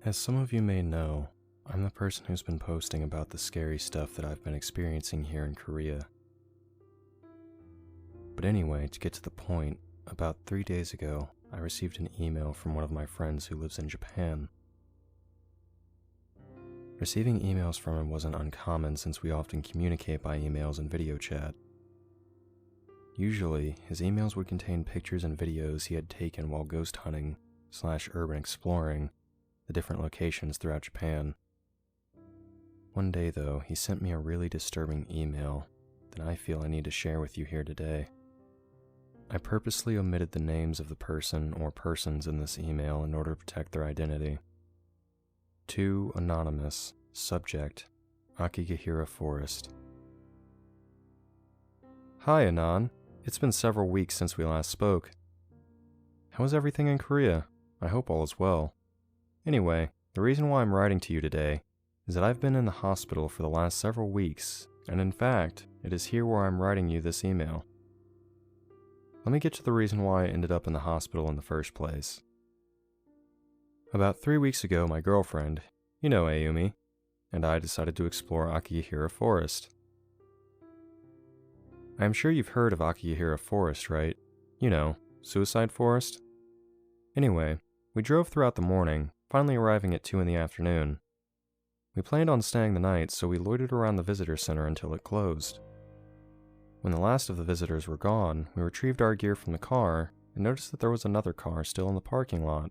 As some of you may know, I'm the person who's been posting about the scary stuff that I've been experiencing here in Korea. But anyway, to get to the point, about 3 days ago, I received an email from one of my friends who lives in Japan. Receiving emails from him wasn't uncommon since we often communicate by emails and video chat. Usually, his emails would contain pictures and videos he had taken while ghost hunting / urban exploring the different locations throughout Japan. One day though, he sent me a really disturbing email that I feel I need to share with you here today. I purposely omitted the names of the person or persons in this email in order to protect their identity. To anonymous, subject, Aokigahara Forest. Hi Anon, it's been several weeks since we last spoke. How is everything in Korea? I hope all is well. Anyway, the reason why I'm writing to you today is that I've been in the hospital for the last several weeks, and in fact, it is here where I'm writing you this email. Let me get to the reason why I ended up in the hospital in the first place. About 3 weeks ago, my girlfriend, you know Ayumi, and I decided to explore Aokigahara Forest. I am sure you've heard of Aokigahara Forest, right? You know, Suicide Forest? Anyway, we drove throughout the morning, finally arriving at 2 in the afternoon. We planned on staying the night, so we loitered around the visitor center until it closed. When the last of the visitors were gone, we retrieved our gear from the car and noticed that there was another car still in the parking lot.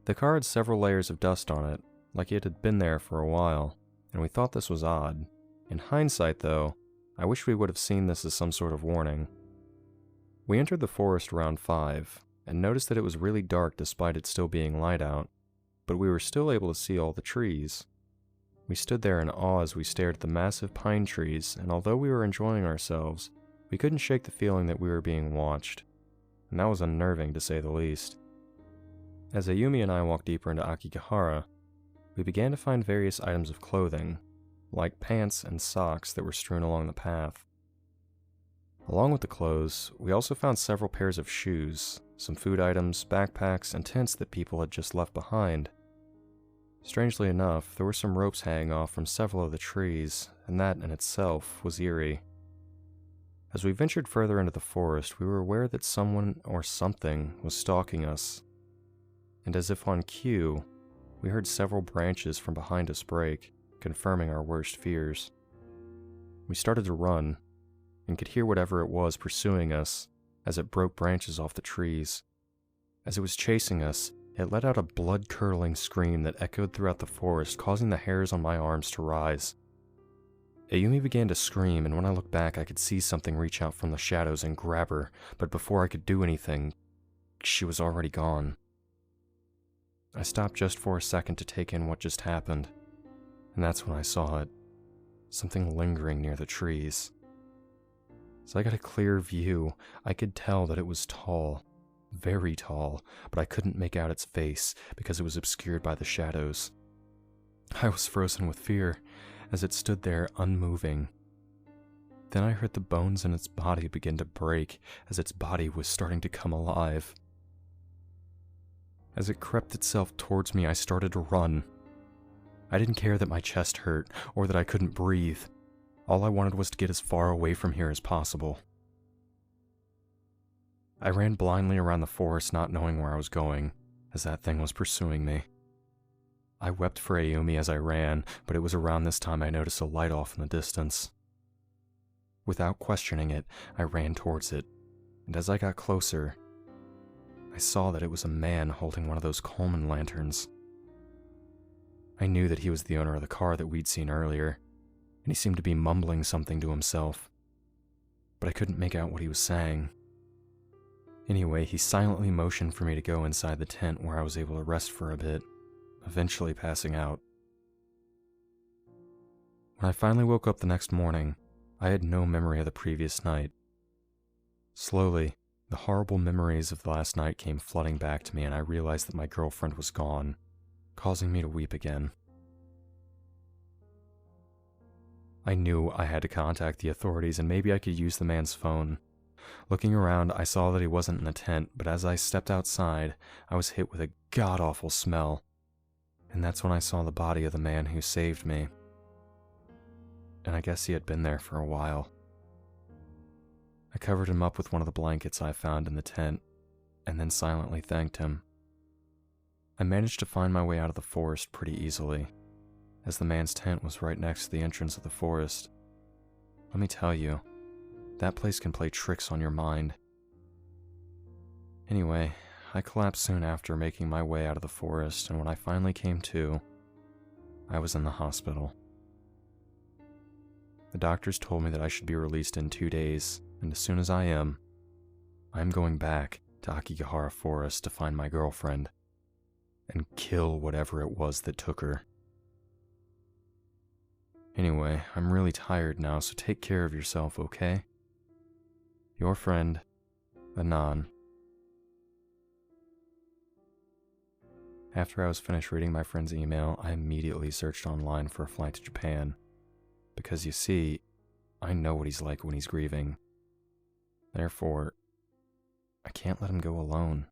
The car had several layers of dust on it, like it had been there for a while, and we thought this was odd. In hindsight, though, I wish we would have seen this as some sort of warning. We entered the forest around 5, and noticed that it was really dark despite it still being light out, but we were still able to see all the trees. We stood there in awe as we stared at the massive pine trees, and although we were enjoying ourselves, we couldn't shake the feeling that we were being watched, and that was unnerving to say the least. As Ayumi and I walked deeper into Aokigahara, we began to find various items of clothing, like pants and socks that were strewn along the path. Along with the clothes, we also found several pairs of shoes, some food items, backpacks, and tents that people had just left behind. Strangely enough, there were some ropes hanging off from several of the trees, and that in itself was eerie. As we ventured further into the forest, we were aware that someone or something was stalking us. And as if on cue, we heard several branches from behind us break, confirming our worst fears. We started to run, and could hear whatever it was pursuing us as it broke branches off the trees. As it was chasing us, it let out a blood-curdling scream that echoed throughout the forest, causing the hairs on my arms to rise. Ayumi began to scream, and when I looked back, I could see something reach out from the shadows and grab her, but before I could do anything, she was already gone. I stopped just for a second to take in what just happened, and that's when I saw it. Something lingering near the trees. As I got a clear view, I could tell that it was tall. Very tall, but I couldn't make out its face because it was obscured by the shadows. I was frozen with fear as it stood there unmoving. Then I heard the bones in its body begin to break as its body was starting to come alive. As it crept itself towards me, I started to run. I didn't care that my chest hurt or that I couldn't breathe. All I wanted was to get as far away from here as possible. I ran blindly around the forest, not knowing where I was going, as that thing was pursuing me. I wept for Ayumi as I ran, but it was around this time I noticed a light off in the distance. Without questioning it, I ran towards it, and as I got closer, I saw that it was a man holding one of those Coleman lanterns. I knew that he was the owner of the car that we'd seen earlier, and he seemed to be mumbling something to himself, but I couldn't make out what he was saying. Anyway, he silently motioned for me to go inside the tent where I was able to rest for a bit, eventually passing out. When I finally woke up the next morning, I had no memory of the previous night. Slowly, the horrible memories of the last night came flooding back to me, and I realized that my girlfriend was gone, causing me to weep again. I knew I had to contact the authorities, and maybe I could use the man's phone. Looking around, I saw that he wasn't in the tent, but as I stepped outside, I was hit with a god-awful smell, And that's when I saw the body of the man who saved me. And I guess he had been there for a while. I covered him up with one of the blankets I found in the tent, and then silently thanked him. I managed to find my way out of the forest pretty easily, as the man's tent was right next to the entrance of the forest. Let me tell you, that place can play tricks on your mind. Anyway, I collapsed soon after making my way out of the forest, and when I finally came to, I was in the hospital. The doctors told me that I should be released in 2 days, and as soon as I am, I'm going back to Aokigahara Forest to find my girlfriend and kill whatever it was that took her. Anyway, I'm really tired now, so take care of yourself, okay? Your friend, Anan. After I was finished reading my friend's email, I immediately searched online for a flight to Japan. Because you see, I know what he's like when he's grieving. Therefore, I can't let him go alone.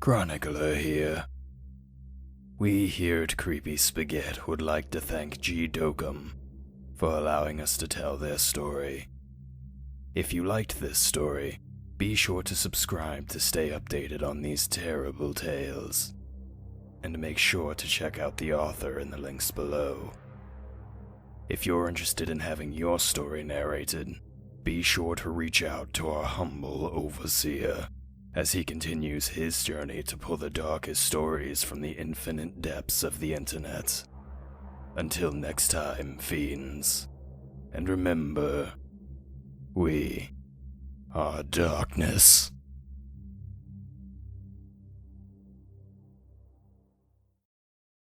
Chronicler here. We here at Creepy Spaghet would like to thank Gdokim for allowing us to tell their story. If you liked this story, be sure to subscribe to stay updated on these terrible tales, and make sure to check out the author in the links below. If you're interested in having your story narrated, be sure to reach out to our humble overseer, as he continues his journey to pull the darkest stories from the infinite depths of the internet. Until next time, fiends, and remember, we are darkness.